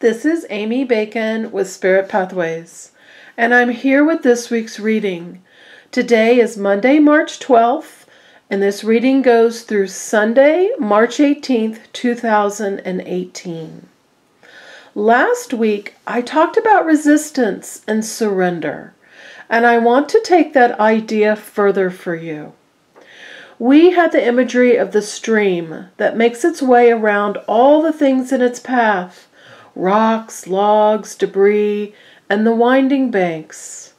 This is Amy Bacon with Spirit Pathways, and I'm here with this week's reading. Today is Monday, March 12th, and this reading goes through Sunday, March 18th, 2018. Last week, I talked about resistance and surrender, and I want to take that idea further for you. We had the imagery of the stream that makes its way around all the things in its path, rocks, logs, debris, and the winding banks.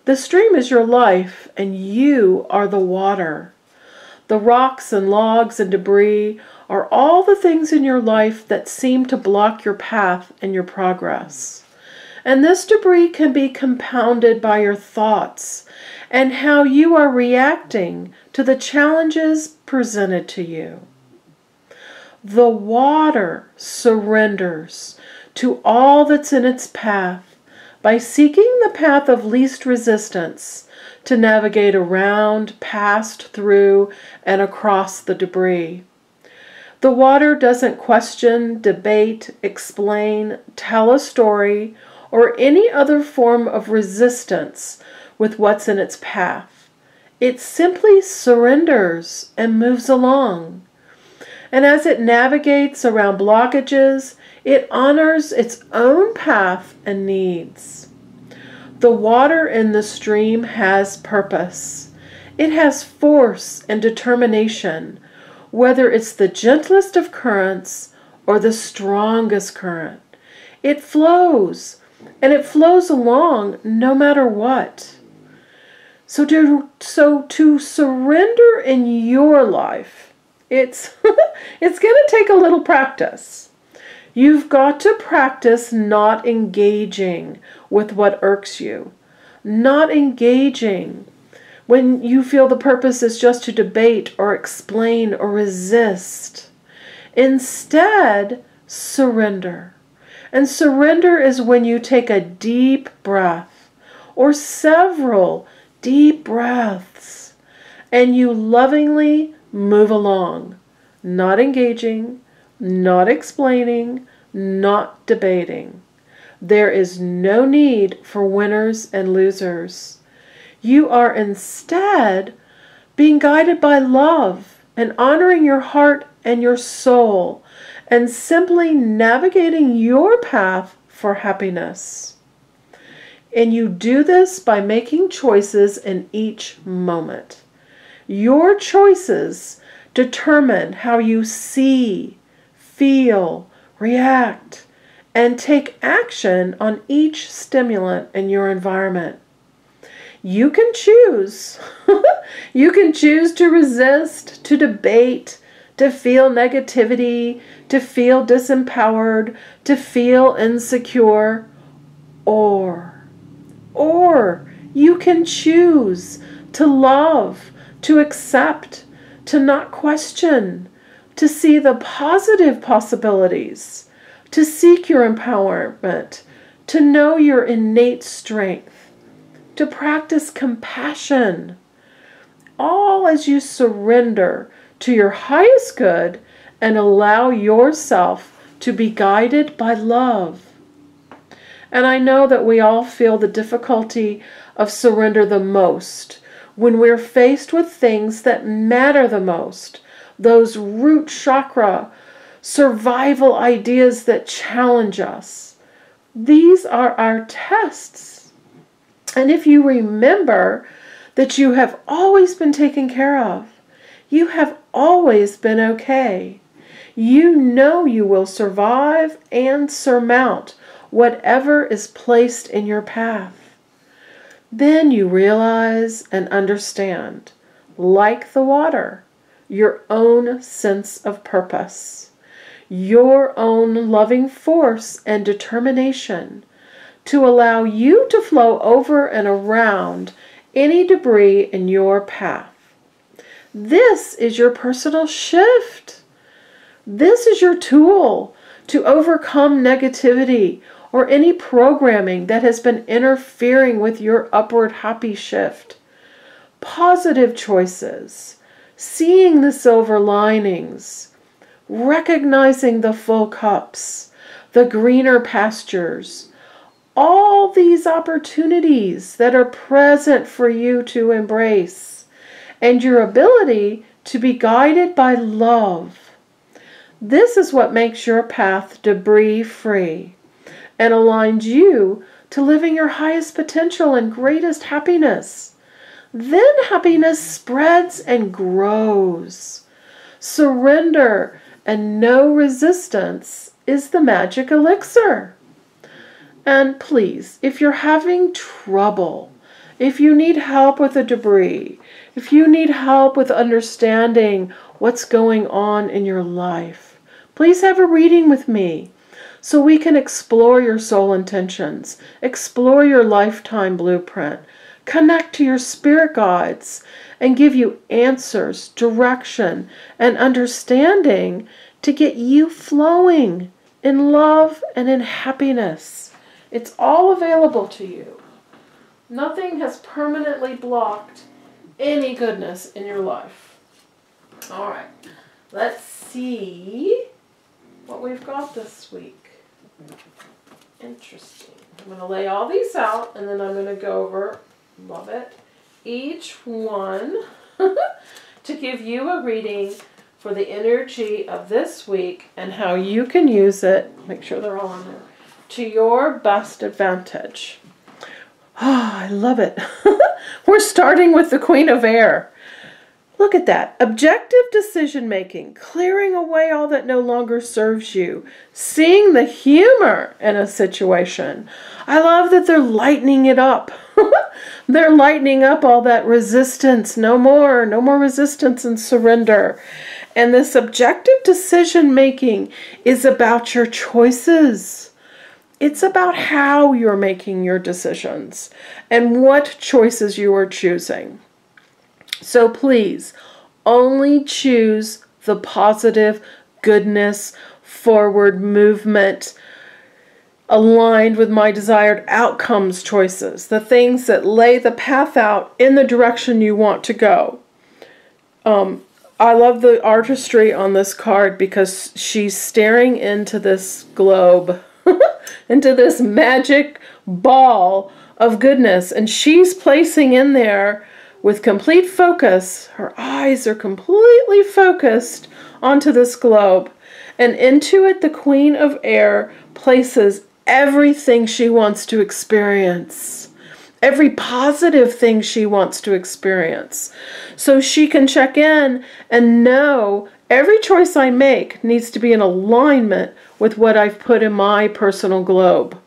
The stream is your life, and you are the water. The rocks and logs and debris are all the things in your life that seem to block your path and your progress. And this debris can be compounded by your thoughts and how you are reacting to the challenges presented to you. The water surrenders to all that's in its path by seeking the path of least resistance to navigate around, past, through, and across the debris. The water doesn't question, debate, explain, tell a story, or any other form of resistance with what's in its path. It simply surrenders and moves along. And as it navigates around blockages, it honors its own path and needs. The water in the stream has purpose. It has force and determination, whether it's the gentlest of currents or the strongest current. It flows, and it flows along no matter what. So to surrender in your life, it's going to take a little practice. You've got to practice not engaging with what irks you, not engaging when you feel the purpose is just to debate or explain or resist. Instead, surrender. And surrender is when you take a deep breath or several deep breaths and you lovingly move along, not engaging, not explaining, not debating. There is no need for winners and losers. You are instead being guided by love and honoring your heart and your soul and simply navigating your path for happiness. And you do this by making choices in each moment. Your choices determine how you see, feel, react, and take action on each stimulant in your environment. You can choose. You can choose to resist, to debate, to feel negativity, to feel disempowered, to feel insecure, or you can choose to love, to accept, to not question, to see the positive possibilities, to seek your empowerment, to know your innate strength, to practice compassion, all as you surrender to your highest good and allow yourself to be guided by love. And I know that we all feel the difficulty of surrender the most when we're faced with things that matter the most, those root chakra survival ideas that challenge us. These are our tests. And if you remember that you have always been taken care of, you have always been okay. You know you will survive and surmount whatever is placed in your path. Then you realize and understand, like the water, your own sense of purpose, your own loving force and determination to allow you to flow over and around any debris in your path. This is your personal shift. This is your tool to overcome negativity or any programming that has been interfering with your upward happy shift. Positive choices, seeing the silver linings, recognizing the full cups, the greener pastures, all these opportunities that are present for you to embrace, and your ability to be guided by love. This is what makes your path debris-free and aligns you to living your highest potential and greatest happiness. Then happiness spreads and grows. Surrender and no resistance is the magic elixir. And please, if you're having trouble, if you need help with the debris, if you need help with understanding what's going on in your life, please have a reading with me so we can explore your soul intentions, explore your lifetime blueprint, connect to your spirit guides, and give you answers, direction, and understanding to get you flowing in love and in happiness. It's all available to you. Nothing has permanently blocked any goodness in your life. All right, let's see what we've got this week. Interesting. I'm going to lay all these out, and then I'm going to go over, love it, each one to give you a reading for the energy of this week and how you can use it, make sure they're all on there, to your best advantage. Oh, I love it. We're starting with the Queen of Air. Look at that. Objective decision making, clearing away all that no longer serves you, seeing the humor in a situation. I love that they're lightening it up. They're lightening up all that resistance. No more resistance and surrender. And this objective decision making is about your choices. It's about how you're making your decisions and what choices you are choosing. So please, only choose the positive, goodness, forward movement, aligned with my desired outcomes choices, the things that lay the path out in the direction you want to go. I love the artistry on this card because she's staring into this globe, into this magic ball of goodness, and she's placing in there with complete focus. Her eyes are completely focused onto this globe, and into it the Queen of Air places everything she wants to experience, every positive thing she wants to experience, so she can check in and know every choice I make needs to be in alignment with what I've put in my personal globe.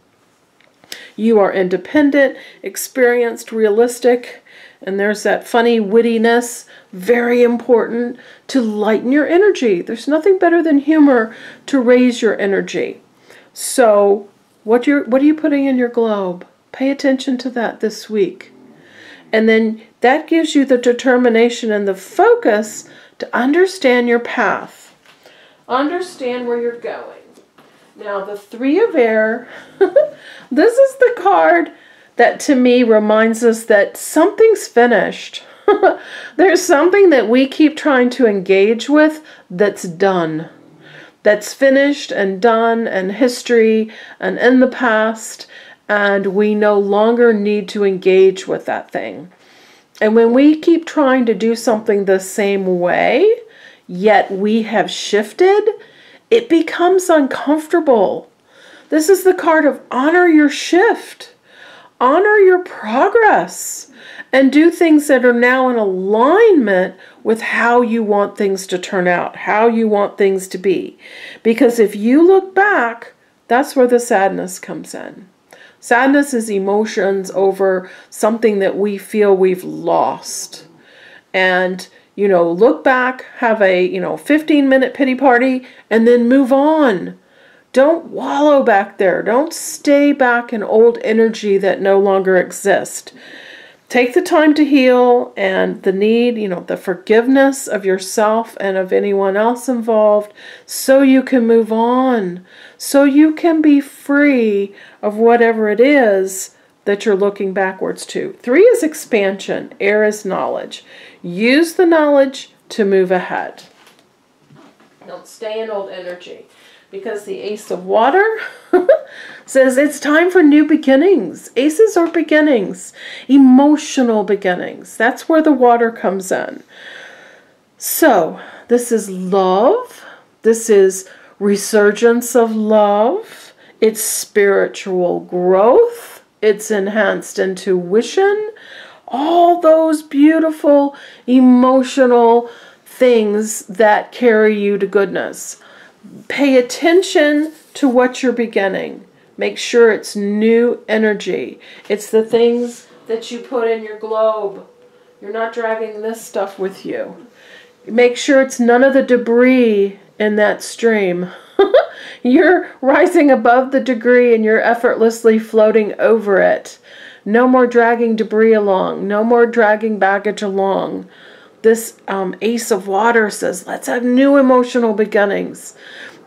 You are independent, experienced, realistic, and there's that funny wittiness, very important to lighten your energy. There's nothing better than humor to raise your energy. So what are you putting in your globe? Pay attention to that this week. And then that gives you the determination and the focus to understand your path. Understand where you're going. Now the Three of Air, this is the card that to me reminds us that something's finished. There's something that we keep trying to engage with that's done. That's finished and done and history and in the past, and we no longer need to engage with that thing. And when we keep trying to do something the same way, yet we have shifted, it becomes uncomfortable. This is the card of honor your shift. Honor your progress and do things that are now in alignment with how you want things to turn out, how you want things to be. Because if you look back, that's where the sadness comes in. Sadness is emotions over something that we feel we've lost. And, look back, have a, 15-minute pity party, and then move on. Don't wallow back there. Don't stay back in old energy that no longer exists. Take the time to heal, and the need, the forgiveness of yourself and of anyone else involved, so you can move on, so you can be free of whatever it is that you're looking backwards to. 3 is expansion. Air is knowledge. Use the knowledge to move ahead. Don't stay in old energy. because the Ace of Water says it's time for new beginnings. Aces are beginnings, emotional beginnings. That's where the water comes in. So this is love. This is resurgence of love. It's spiritual growth. It's enhanced intuition. All those beautiful emotional things that carry you to goodness. Pay attention to what you're beginning. Make sure it's new energy. It's the things that you put in your globe. You're not dragging this stuff with you. Make sure it's none of the debris in that stream. You're rising above the debris and you're effortlessly floating over it. No more dragging debris along. No more dragging baggage along. This Ace of Water says, let's have new emotional beginnings.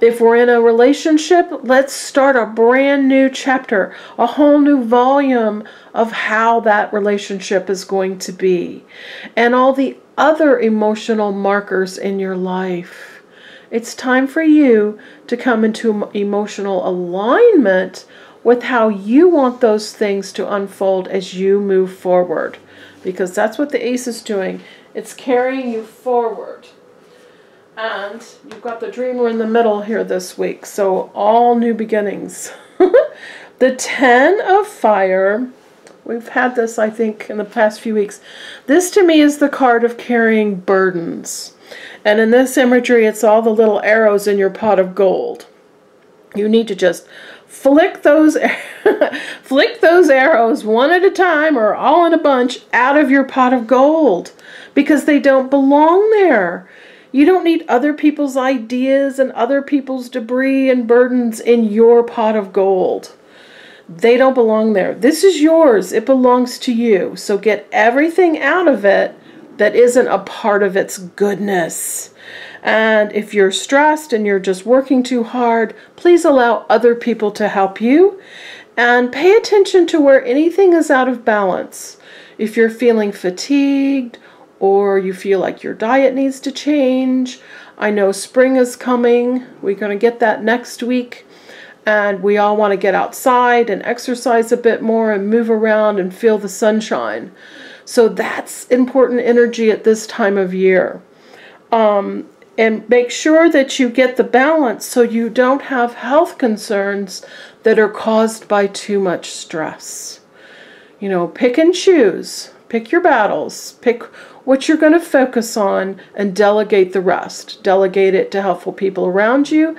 If we're in a relationship, let's start a brand new chapter, a whole new volume of how that relationship is going to be. And all the other emotional markers in your life. It's time for you to come into emotional alignment with how you want those things to unfold as you move forward. Because that's what the Ace is doing. It's carrying you forward. And you've got the Dreamer in the middle here this week. So all new beginnings. The Ten of Fire. We've had this, I think, in the past few weeks. This to me is the card of carrying burdens. And in this imagery, it's all the little arrows in your pot of gold. You need to just flick those arrows one at a time or all in a bunch out of your pot of gold because they don't belong there. You don't need other people's ideas and other people's debris and burdens in your pot of gold. They don't belong there. This is yours. It belongs to you. So get everything out of it that isn't a part of its goodness. And if you're stressed and you're just working too hard, please allow other people to help you. And pay attention to where anything is out of balance. If you're feeling fatigued or you feel like your diet needs to change, I know spring is coming. We're going to get that next week. And we all want to get outside and exercise a bit more and move around and feel the sunshine. So that's important energy at this time of year. And make sure that you get the balance so you don't have health concerns that are caused by too much stress. You know, pick and choose. Pick your battles. Pick what you're going to focus on and delegate the rest. Delegate it to helpful people around you.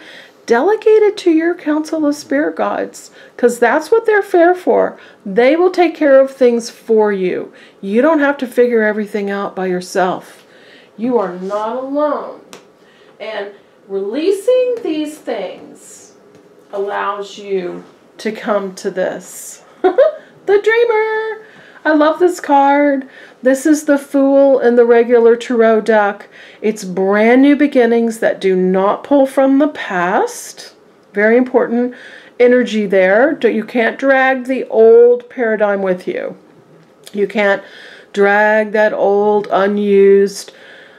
Delegate it to your council of spirit guides, because that's what they're fair for. They will take care of things for you. You don't have to figure everything out by yourself. You are not alone. And releasing these things allows you to come to this. The Dreamer. I love this card. This is the Fool in the regular tarot deck. It's brand new beginnings that do not pull from the past. Very important energy there. You can't drag the old paradigm with you. You can't drag that old unused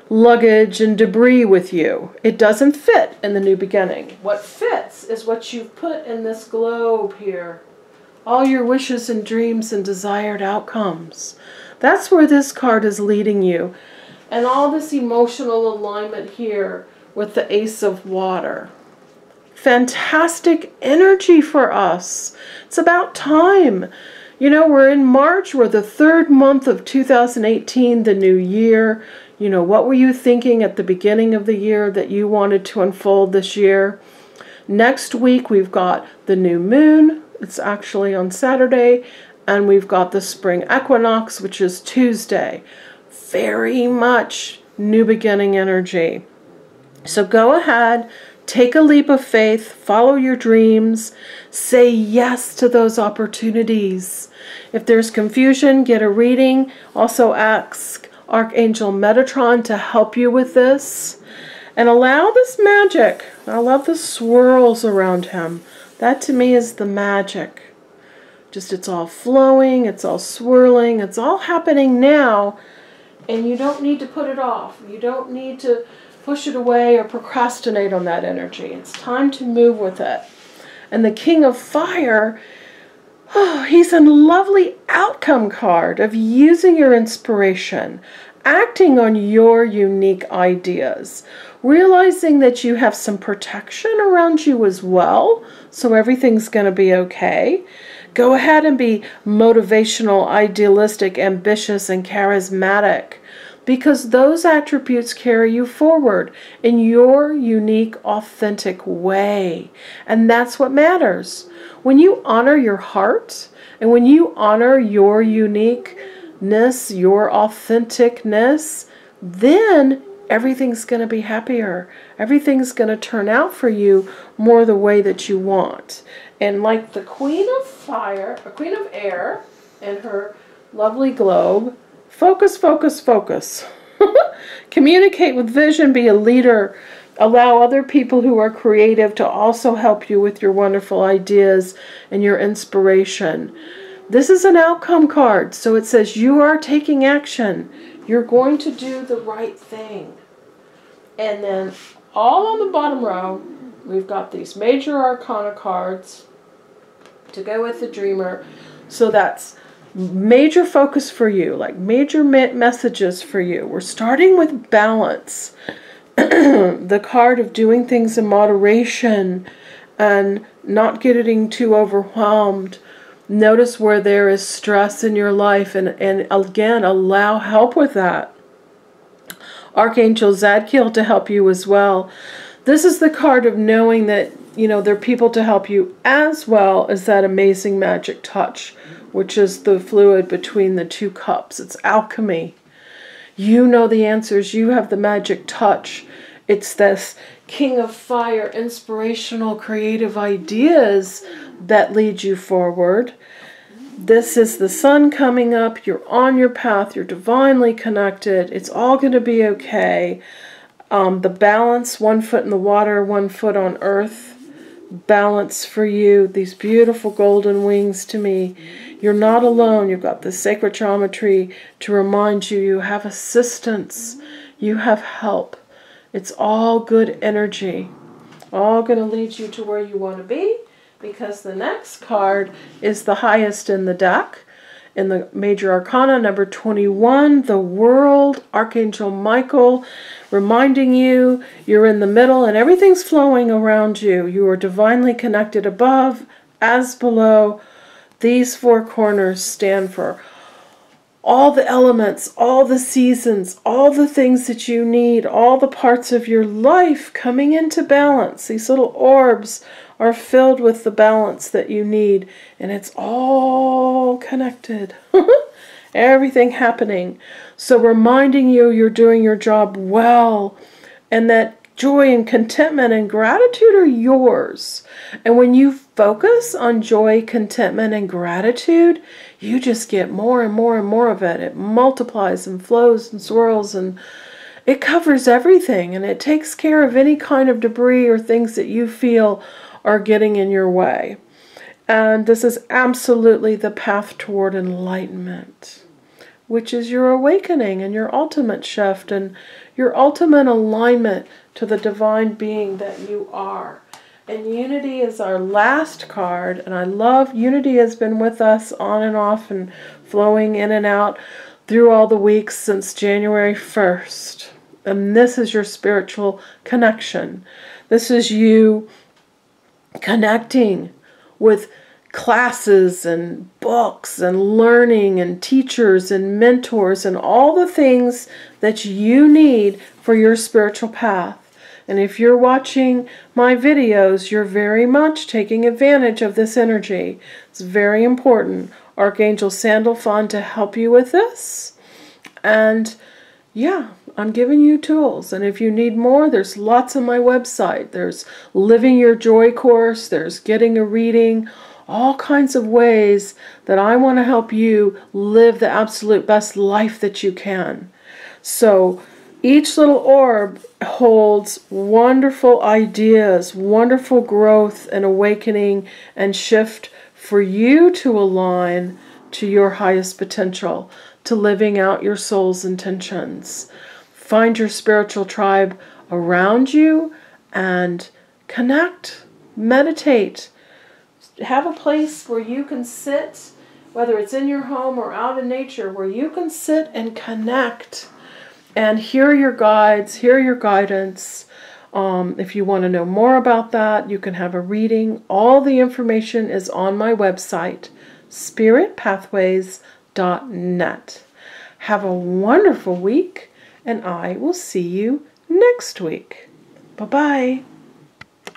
luggage and debris with you. It doesn't fit in the new beginning. What fits is what you've put in this globe here. All your wishes and dreams and desired outcomes. That's where this card is leading you. And all this emotional alignment here with the Ace of Water. Fantastic energy for us. It's about time. You know, we're in March. We're the third month of 2018, the new year. You know, what were you thinking at the beginning of the year that you wanted to unfold this year? Next week, we've got the new moon. It's actually on Saturday. And we've got the spring equinox, which is Tuesday. Very much new beginning energy. So go ahead, take a leap of faith, follow your dreams, say yes to those opportunities. If there's confusion, get a reading. Also ask Archangel Metatron to help you with this. And allow this magic. I love the swirls around him. That to me is the magic. Just it's all flowing, it's all swirling, it's all happening now, and you don't need to put it off. You don't need to push it away or procrastinate on that energy. It's time to move with it. And the King of Fire, oh, he's a lovely outcome card of using your inspiration, acting on your unique ideas, realizing that you have some protection around you as well, so everything's going to be okay. Go ahead and be motivational, idealistic, ambitious, and charismatic, because those attributes carry you forward in your unique, authentic way. And that's what matters. When you honor your heart, and when you honor your uniqueness, your authenticness, then everything's going to be happier. Everything's going to turn out for you more the way that you want. And like the Queen of Fire, a Queen of Air, and her lovely globe, focus, focus, focus. Communicate with vision, be a leader. Allow other people who are creative to also help you with your wonderful ideas and your inspiration. This is an outcome card, so it says you are taking action. You're going to do the right thing. And then all on the bottom row, we've got these major arcana cards to go with the dreamer. So that's major focus for you, like major messages for you. We're starting with balance. The card of doing things in moderation and not getting too overwhelmed. Notice where there is stress in your life, and again, allow help with that. Archangel Zadkiel to help you as well. This is the card of knowing that, you know, there are people to help you, as well as that amazing magic touch, which is the fluid between the two cups. It's alchemy. You know the answers. You have the magic touch. It's this King of Fire, inspirational, creative ideas that lead you forward. This is the sun coming up. You're on your path. You're divinely connected. It's all going to be okay. The balance, 1 foot in the water, 1 foot on earth. Balance for you. These beautiful golden wings to me. You're not alone. You've got the sacred geometry to remind you you have assistance. You have help. It's all good energy. All going to lead you to where you want to be, because the next card is the highest in the deck. In the major arcana, number 21, the World, Archangel Michael, reminding you you're in the middle and everything's flowing around you. You are divinely connected above as below. These four corners stand for all the elements, all the seasons, all the things that you need, all the parts of your life coming into balance. These little orbs are filled with the balance that you need, and it's all connected. Everything happening. So reminding you you're doing your job well, and that joy and contentment and gratitude are yours. And when you focus on joy, contentment, and gratitude, you just get more and more and more of it. It multiplies and flows and swirls, and it covers everything, and it takes care of any kind of debris or things that you feel are getting in your way. And this is absolutely the path toward enlightenment, which is your awakening and your ultimate shift and your ultimate alignment to the divine being that you are. And unity is our last card, and I love unity. Has been with us on and off and flowing in and out through all the weeks since January 1st. And this is your spiritual connection. This is you connecting with classes and books and learning and teachers and mentors and all the things that you need for your spiritual path. And if you're watching my videos, you're very much taking advantage of this energy. It's very important. Archangel Sandalphon to help you with this. And yeah, I'm giving you tools. And if you need more, there's lots on my website. There's Living Your Joy course. There's Getting a Reading. All kinds of ways that I want to help you live the absolute best life that you can. So each little orb holds wonderful ideas, wonderful growth and awakening and shift for you to align to your highest potential, to living out your soul's intentions. Find your spiritual tribe around you and connect, meditate. Have a place where you can sit, whether it's in your home or out in nature, where you can sit and connect and hear your guides, hear your guidance. If you want to know more about that, you can have a reading. All the information is on my website, spiritpathways.net. Have a wonderful week, and I will see you next week. Bye-bye.